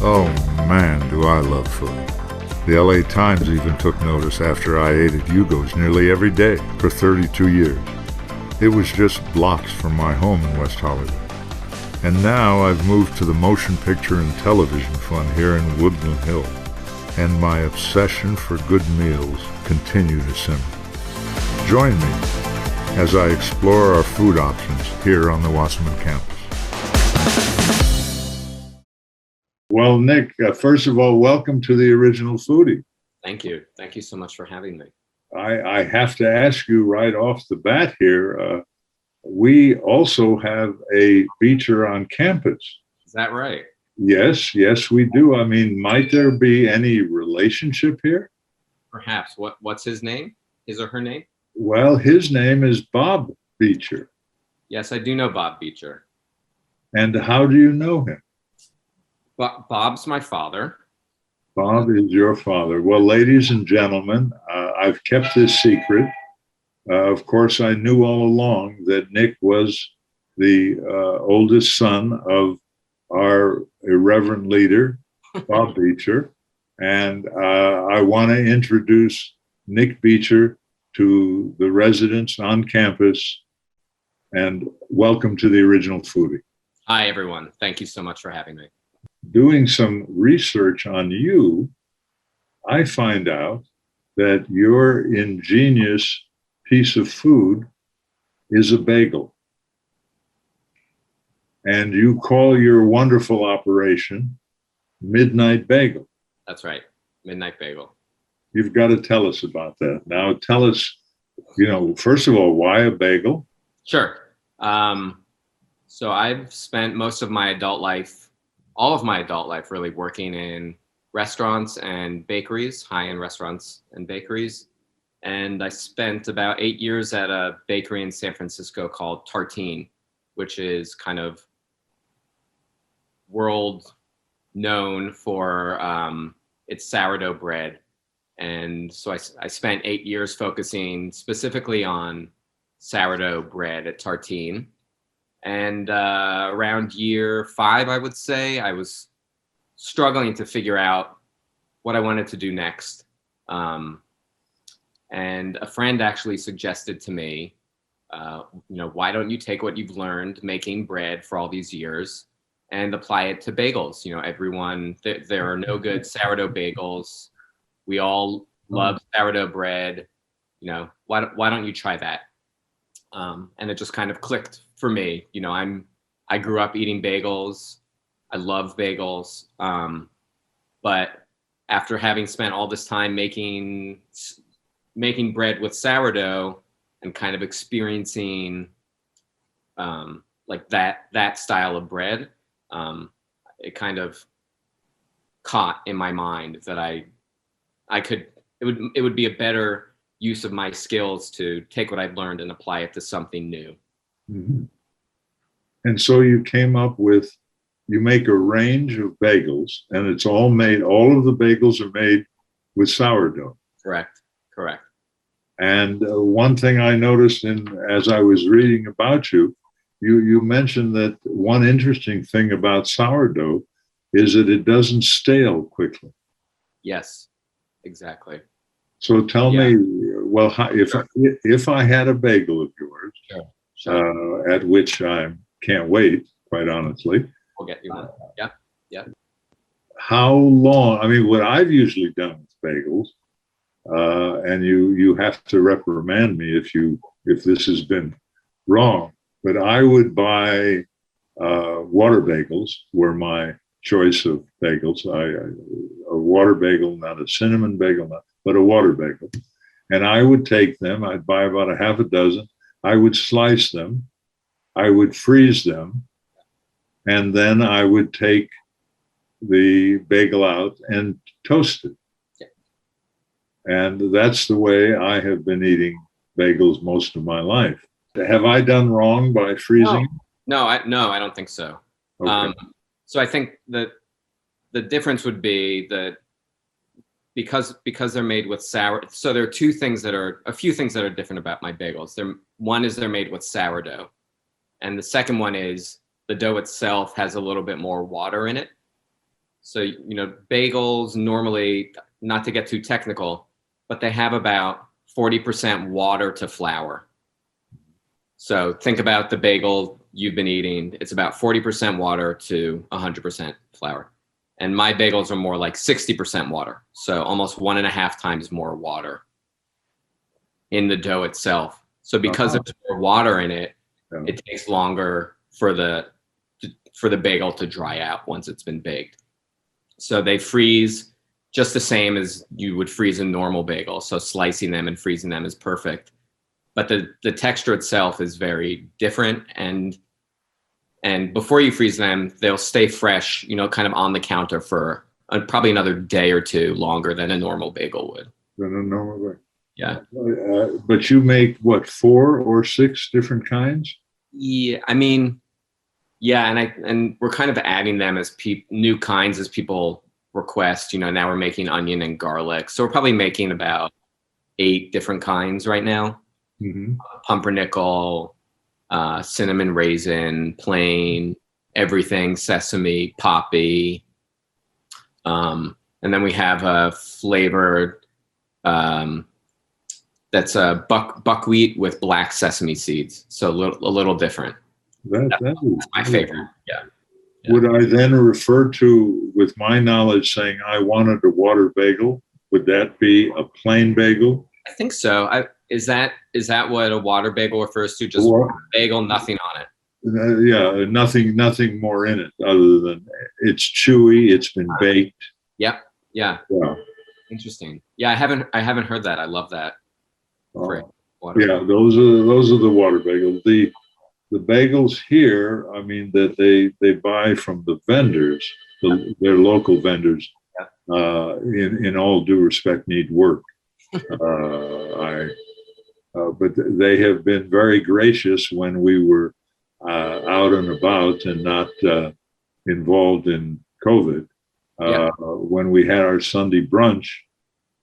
Oh man, do I love food. The LA Times even took notice after I ate at Hugo's nearly every day for 32 years. It was just blocks from my home in West Hollywood. And now I've moved to the motion picture and television fund here in Woodland Hills, and my obsession for good meals continue to simmer. Join me as I explore our food options here on the Wasserman campus. Well, Nick, first of all, welcome to the Original Foodie. Thank you. Thank you so much for having me. I have to ask you right off the bat here, we also have a Beitcher on campus. Is that right? Yes, we do. I mean, might there be any relationship here? Perhaps. What's his name? His or her name? Well, his name is Bob Beitcher. Yes, I do know Bob Beitcher. And how do you know him? Bob's my father. Bob is your father. Well, ladies and gentlemen, I've kept this secret. Of course, I knew all along that Nick was the oldest son of our irreverent leader, Bob Beitcher. And I want to introduce Nick Beitcher to the residents on campus. And welcome to the Original Foodie. Hi, everyone. Thank you so much for having me. Doing some research on you, I find out that your ingenious piece of food is a bagel. And you call your wonderful operation Midnite Bagel. That's right. Midnite Bagel. You've got to tell us about that. Now, tell us, first of all, why a bagel? Sure. So I've spent most of my adult life, all of my adult life really, working in restaurants and bakeries, high-end restaurants and bakeries. And I spent about 8 years at a bakery in San Francisco called Tartine, which is kind of world known for its sourdough bread. And so I spent 8 years focusing specifically on sourdough bread at Tartine. And around year 5, I would say, I was struggling to figure out what I wanted to do next. And a friend actually suggested to me, why don't you take what you've learned making bread for all these years and apply it to bagels? There are no good sourdough bagels. We all love sourdough bread. Why don't you try that? And it just kind of clicked for me. I grew up eating bagels. I love bagels. But after having spent all this time making bread with sourdough and kind of experiencing like that style of bread, it kind of caught in my mind that it would be a better use of my skills to take what I've learned and apply it to something new. Mm-hmm. And so you came up with, you make a range of bagels, and it's all of the bagels are made with sourdough. Correct. And one thing I noticed as I was reading about you mentioned that one interesting thing about sourdough is that it doesn't stale quickly. Yes, exactly. So tell me, well, if I had a bagel of yours, sure. At which I can't wait, quite honestly. We'll get you one. Yeah. How long? I mean, what I've usually done with bagels, and you have to reprimand me if this has been wrong, but I would buy water bagels were my choice of bagels. A water bagel, not a cinnamon bagel, but a water bagel. And I would take them, I'd buy about a half a dozen. I would slice them, I would freeze them, and then I would take the bagel out and toast it. And that's the way I have been eating bagels most of my life. Have I done wrong by freezing? No, I don't think so. Okay. So I think that the difference would be that because they're made with sour. So there are a few things that are different about my bagels. One is they're made with sourdough, and the second one is the dough itself has a little bit more water in it. So, bagels normally, not to get too technical, but they have about 40% water to flour. So think about the bagel you've been eating. It's about 40% water to 100% flour. And my bagels are more like 60% water. So almost 1.5 times more water in the dough itself. So because there's more water in it, it takes longer for the bagel to dry out once it's been baked. So they freeze just the same as you would freeze a normal bagel. So slicing them and freezing them is perfect. But the texture itself is very different. And before you freeze them, they'll stay fresh, kind of on the counter for probably another day or two longer than a normal bagel would. Than a normal bagel. Yeah. But you make what, 4 or 6 different kinds? Yeah, I mean, yeah, and we're kind of adding them as new kinds as people request. Now we're making onion and garlic, so we're probably making about 8 different kinds right now. Mm-hmm. Pumpernickel, cinnamon raisin, plain, everything, sesame, poppy, and then we have a flavored that's a buckwheat with black sesame seeds, so a little different. That's my favorite. Yeah. Would I then refer to, with my knowledge, saying I wanted a water bagel? Would that be a plain bagel? I think so. Is that what a water bagel refers to? Just bagel, nothing on it. Yeah, nothing more in it other than it's chewy. It's been baked. Yep. Yeah. Interesting. Yeah, I haven't heard that. I love that. Yeah, those are the water bagels. The bagels here, I mean, that they buy from the vendors, their local vendors, in all due respect, need work. But they have been very gracious when we were out and about and not involved in COVID. When we had our Sunday brunch,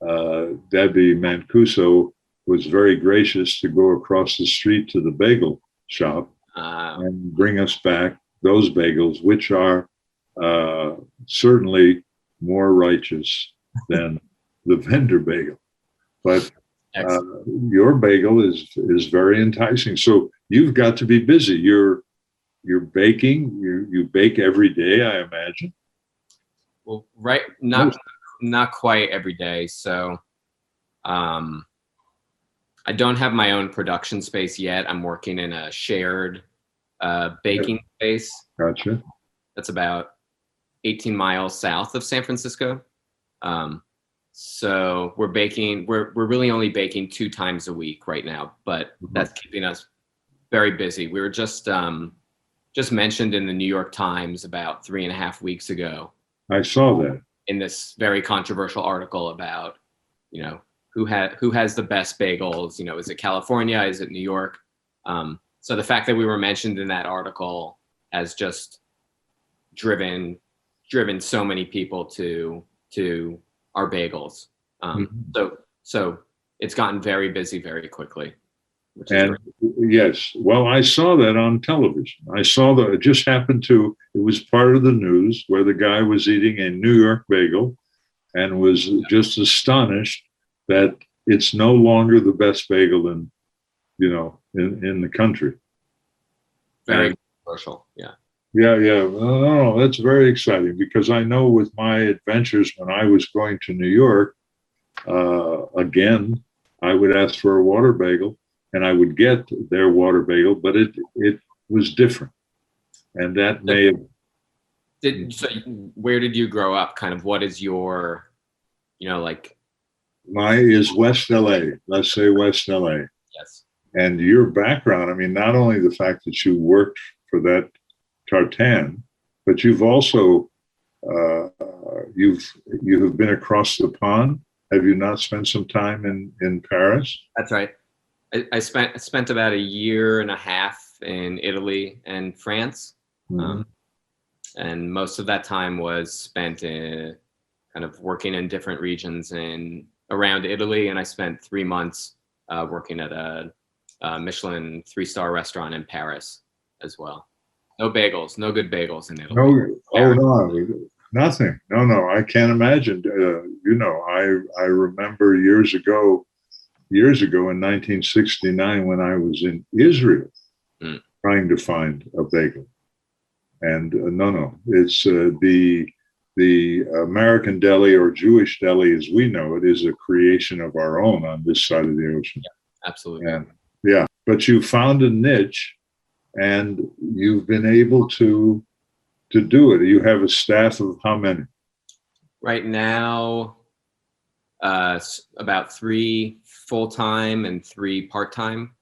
Debbie Mancuso was very gracious to go across the street to the bagel shop and bring us back those bagels, which are certainly more righteous than the vendor bagel. But your bagel is very enticing. So you've got to be busy. You're baking. You bake every day, I imagine. Well, right, not quite every day. So I don't have my own production space yet. I'm working in a shared baking space. Gotcha. That's about 18 miles south of San Francisco. So we're baking. We're really only baking 2 times a week right now, but that's keeping us very busy. We were just mentioned in the New York Times about 3.5 weeks ago. I saw that in this very controversial article about, who has the best bagels? Is it California? Is it New York? So the fact that we were mentioned in that article has just driven so many people to our bagels. So it's gotten very busy very quickly. And yes, well, I saw that on television. I saw that it was part of the news where the guy was eating a New York bagel and was just astonished that it's no longer the best bagel in the country. Very controversial. Yeah. No, that's very exciting because I know with my adventures when I was going to New York, again, I would ask for a water bagel and I would get their water bagel, but it was different. And that may have... So where did you grow up? Kind of what is your, Mine is West LA. Let's say West LA. Yes. And your background, I mean, not only the fact that you worked for that tartan, but you've also you have been across the pond. Have you not spent some time in Paris? That's right. I spent about 1.5 years in Italy and France, and most of that time was spent in kind of working in different regions around Italy, and I spent 3 months working at a Michelin 3-star restaurant in Paris as well. No bagels, no good bagels in Italy. No. Nothing. No. I can't imagine. I remember years ago in 1969 when I was in Israel Mm. trying to find a bagel. And no, it's the American deli or Jewish deli as we know it is a creation of our own on this side of the ocean. Yeah, absolutely. And yeah, but you found a niche and you've been able to do it. You have a staff of how many? Right now, about 3 full-time and 3 part-time.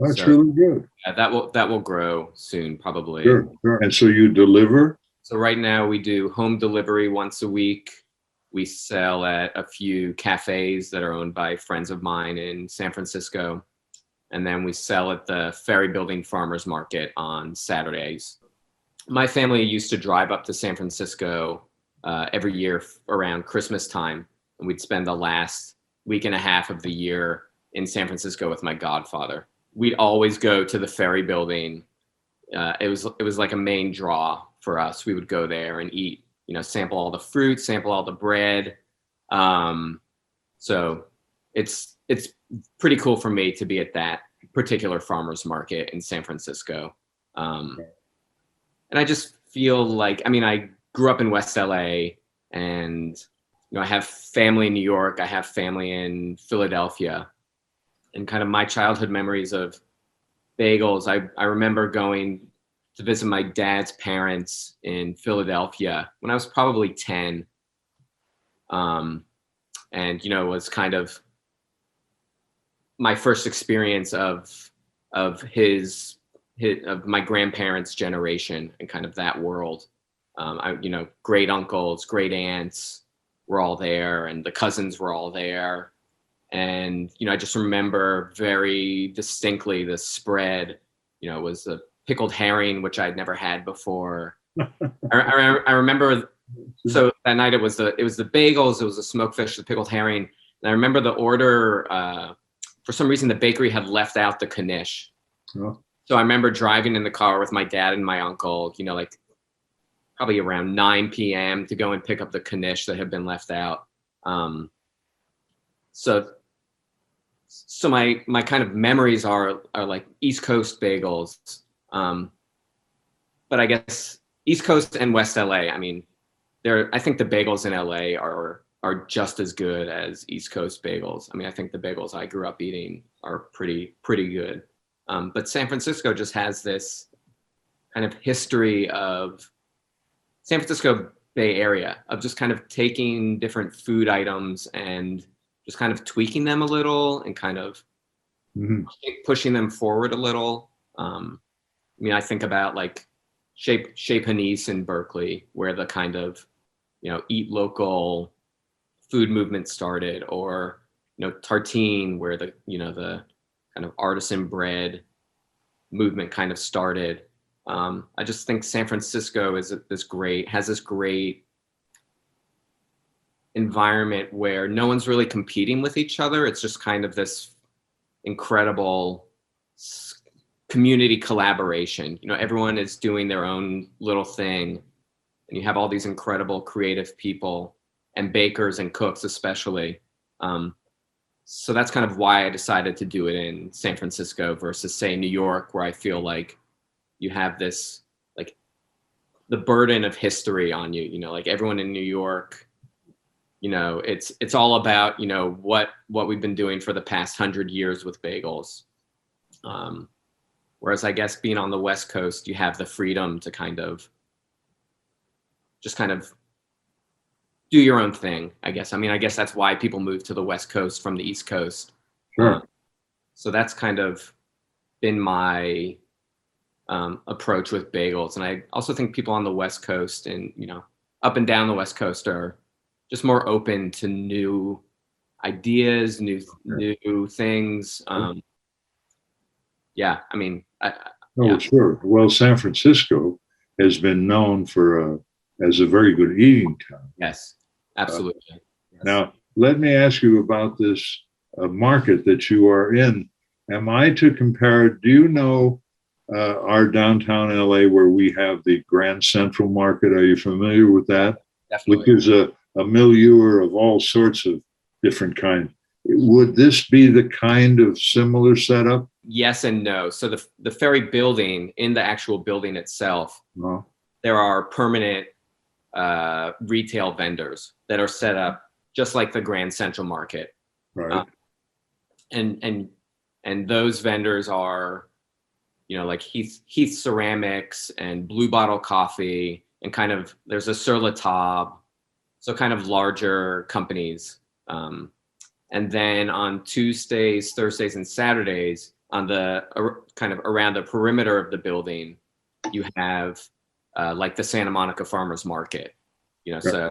That's So, really good. yeah, that will grow soon, probably. Sure. And so you deliver? So right now we do home delivery once a week. We sell at a few cafes that are owned by friends of mine in San Francisco. And then we sell at the Ferry Building Farmers Market on Saturdays. My family used to drive up to San Francisco every year around Christmas time, and we'd spend the last week and a half of the year in San Francisco with my godfather. We'd always go to the Ferry Building. It was like a main draw for us. We would go there and eat, sample all the fruit, sample all the bread. So it's pretty cool for me to be at that particular farmers market in San Francisco. And I just feel like, I grew up in West LA, and I have family in New York. I have family in Philadelphia, and kind of my childhood memories of bagels. I remember going to visit my dad's parents in Philadelphia when I was probably 10. And, it was kind of my first experience of my grandparents' generation and kind of that world. Great uncles, great aunts were all there, and the cousins were all there. And, I just remember very distinctly the spread, was the pickled herring, which I'd never had before. I remember, so that night it was the bagels, it was the smoked fish, the pickled herring. And I remember the order, for some reason, the bakery had left out the knish. Oh. So I remember driving in the car with my dad and my uncle, like probably around 9 p.m. to go and pick up the knish that had been left out. So my kind of memories are like East Coast bagels. But I guess East Coast and West LA, I think the bagels in LA are just as good as East Coast bagels. I think the bagels I grew up eating are pretty good. But San Francisco just has this kind of history of San Francisco Bay Area of just kind of taking different food items and just kind of tweaking them a little and kind of pushing them forward a little. I think about like Chez Panisse in Berkeley, where the kind of, eat local food movement started, or, Tartine, where the kind of artisan bread movement kind of started. I just think San Francisco has this great environment where no one's really competing with each other. It's just kind of this incredible community collaboration. Everyone is doing their own little thing, and you have all these incredible creative people and bakers and cooks especially. So that's kind of why I decided to do it in San Francisco versus, say, New York, where I feel like you have this, like, the burden of history on you, like everyone in New York, it's all about, what we've been doing for the past 100 years with bagels. Whereas I guess being on the West Coast, you have the freedom to kind of do your own thing, I guess. I guess that's why people move to the West Coast from the East Coast. Sure. So that's kind of been my approach with bagels. And I also think people on the West Coast and, up and down the West Coast are just more open to new ideas, new things. Yeah. Sure. Well, San Francisco has been known as a very good eating town. Yes, absolutely. Yes. Now, let me ask you about this market that you are in. Am I to compare? Do you know our downtown LA where we have the Grand Central Market? Are you familiar with that? Definitely. Which is a milieu of all sorts of different kinds. Would this be the kind of similar setup? Yes and no. So the ferry building, in the actual building itself, No. there are permanent retail vendors that are set up just like the Grand Central Market. Right. And those vendors are, like Heath Ceramics and Blue Bottle Coffee, and kind of there's a Sur La Table, so kind of larger companies. And then on Tuesdays, Thursdays, and Saturdays, on the kind of around the perimeter of the building, you have like the Santa Monica Farmers Market, so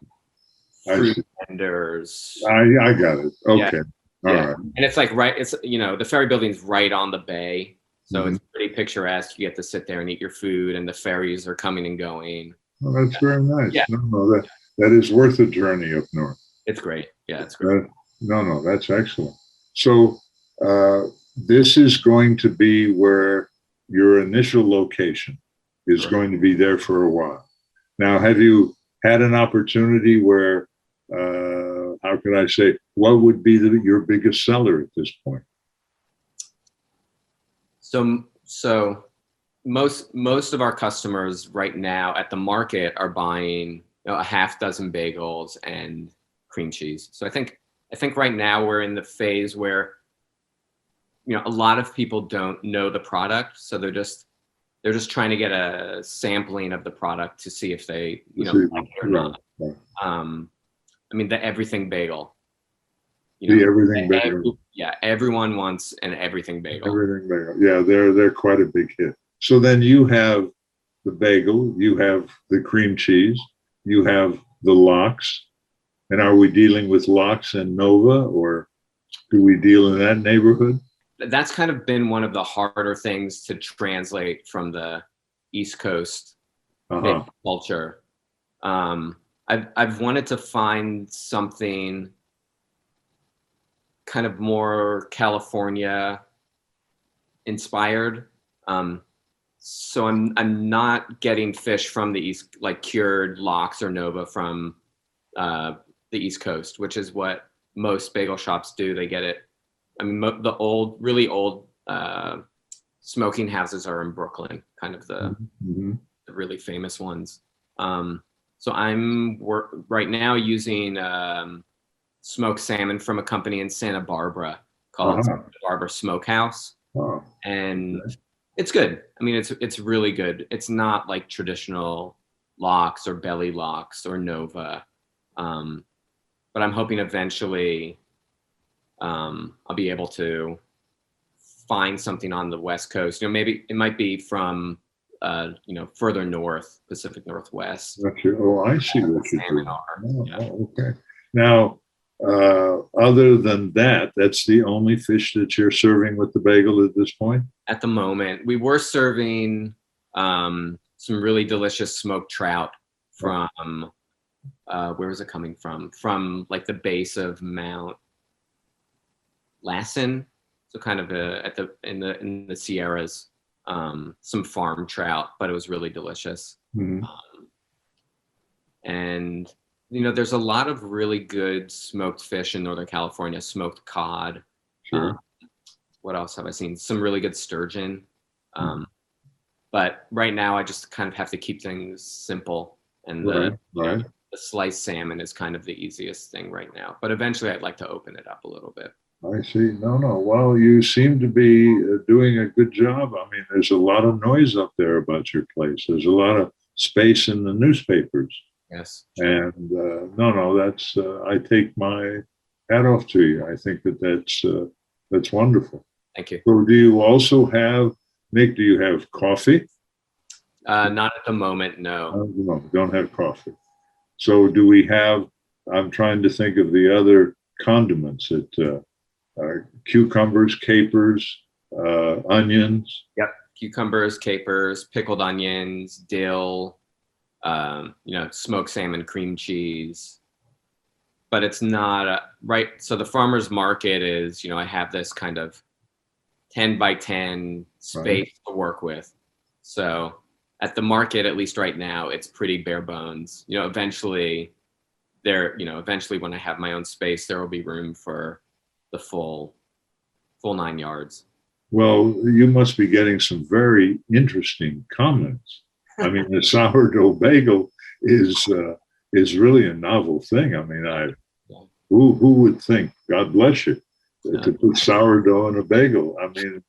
fruit vendors. I got it. Okay. Yeah. All yeah. right. And it's like it's the ferry building's right on the bay, so it's pretty picturesque. You get to sit there and eat your food, and the ferries are coming and going. Well, that's very nice. Yeah. No, that is worth a journey up north. It's great. Yeah, it's great. No, that's excellent. So this is going to be where your initial location is going to be there for a while. Now, have you had an opportunity where, how can I say, what would be your biggest seller at this point? So most of our customers right now at the market are buying a half dozen bagels and cream cheese. So I think right now we're in the phase where a lot of people don't know the product, so they're just trying to get a sampling of the product to see if they like it or not. Right. I mean, the everything bagel. The everything bagel. Everyone wants an everything bagel. Everything bagel. Yeah, they're quite a big hit. So then you have the bagel, you have the cream cheese, you have the lox. And are we dealing with lox and Nova, or do we deal in that neighborhood? That's kind of been one of the harder things to translate from the East Coast culture. I've wanted to find something kind of more California inspired. So I'm not getting fish from the East, like cured lox or Nova from the East Coast, which is what most bagel shops do. They get it. I mean, the really old smoking houses are in Brooklyn, kind of the really famous ones. So I'm right now using smoked salmon from a company in Santa Barbara called Santa Barbara Smokehouse, and it's good. I mean, it's really good. It's not like traditional lox or belly lox or Nova, but I'm hoping eventually I'll be able to find something on the West Coast. Maybe it might be from further north, Pacific Northwest. Oh, I see what you're doing. Okay. Now, other than that, that's the only fish that you're serving with the bagel at this point? At the moment, we were serving some really delicious smoked trout from where was it coming from? From like the base of Mount Lassen, so kind of in the Sierras. Some farm trout, but it was really delicious. And there's a lot of really good smoked fish in Northern California. Smoked cod. Sure. What else have I seen? Some really good sturgeon. But right now I just kind of have to keep things simple, and the sliced salmon is kind of the easiest thing right now. But eventually I'd like to open it up a little bit. I see. No. Well, you seem to be doing a good job. I mean, there's a lot of noise up there about your place. There's a lot of space in the newspapers. Yes. And that's I take my hat off to you. I think that's wonderful. Thank you. So do you also have, Nick, do you have coffee? Not at the moment, no. Not at the moment. Don't have coffee. So do we have, I'm trying to think of the other condiments that cucumbers, capers, onions. Yep. Cucumbers, capers, pickled onions, dill, smoked salmon, cream cheese. But it's not right. So the farmer's market is, I have this kind of 10 by 10 space to work with. So at the market, at least right now, it's pretty bare bones. You know, eventually eventually when I have my own space, there will be room for the full 9 yards. Well, you must be getting some very interesting comments. I mean, the sourdough bagel is really a novel thing. I mean, who would think? God bless you, to put sourdough in a bagel. I mean,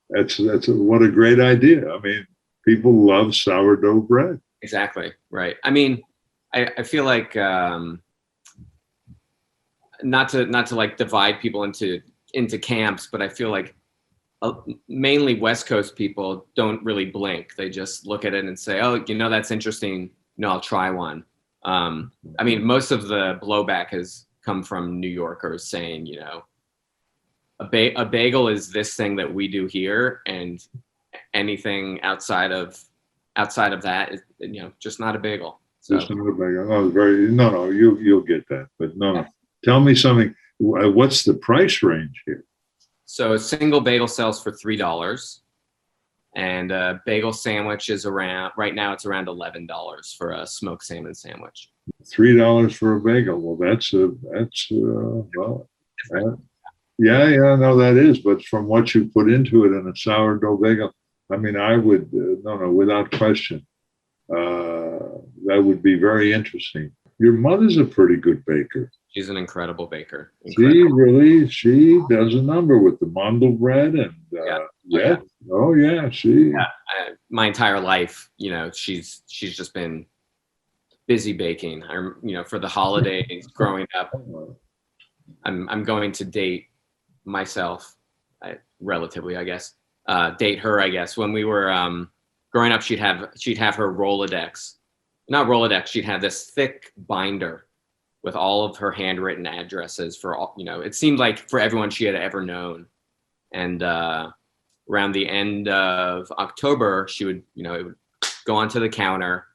what a great idea. I mean, people love sourdough bread. Exactly right. I mean, I feel like not to like divide people into camps, but I feel like mainly West Coast people don't really blink. They just look at it and say, "Oh, you know, that's interesting. No, I'll try one." I mean, most of the blowback has come from New Yorkers saying, you know, a bagel is this thing that we do here, and anything outside of that is, you know, just not a bagel. So, Just not a bagel. No, you'll get that, but no. Tell me something. What's the price range here? So a single bagel sells for $3, and a bagel sandwich is right now it's around $11 for a smoked salmon sandwich. $3 for a bagel. Well, no, that is. But from what you put into it in a sourdough bagel, I mean, I would without question, that would be very interesting. Your mother's a pretty good baker. She's an incredible baker. She does a number with the mandel bread and my entire life, you know, she's just been busy baking. You know, for the holidays growing up, I'm going to date myself, relatively, I guess. Date her, I guess. When we were growing up, she'd have her Rolodex, not Rolodex. She'd have this thick binder with all of her handwritten addresses for all, you know, it seemed like for everyone she had ever known. And around the end of October, she would, you know, it would go onto the counter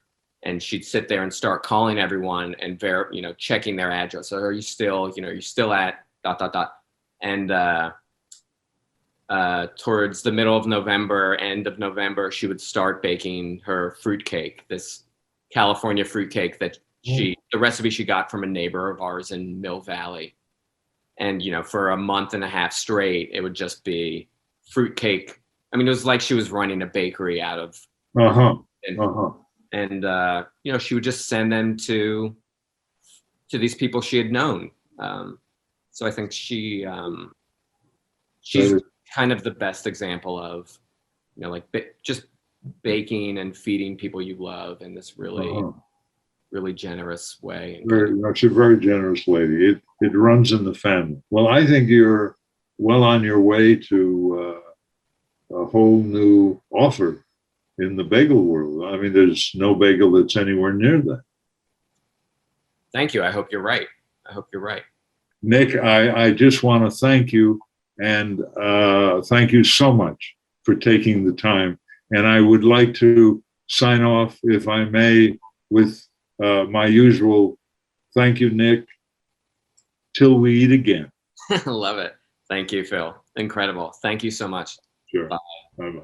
and she'd sit there and start calling everyone and checking their address. So are you still, you know, you're still at ... And towards the middle of November, end of November, she would start baking her fruitcake, this California fruitcake that the recipe she got from a neighbor of ours in Mill Valley. And, you know, for a month and a half straight, it would just be fruitcake. I mean, it was like she was running a bakery out of, and you know, she would just send them to these people she had known. So I think she's kind of the best example of, you know, like just baking and feeding people you love in this really generous way. She's a very generous lady. It runs in the family. Well, I think you're well on your way to a whole new offer in the bagel world. I mean, there's no bagel that's anywhere near that. Thank you. I hope you're right. Nick, I just want to thank you, and thank you so much for taking the time. And I would like to sign off, if I may, with my usual thank you, Nick, till we eat again. Love it. Thank you, Phil. Incredible. Thank you so much. Sure. Bye. Bye-bye.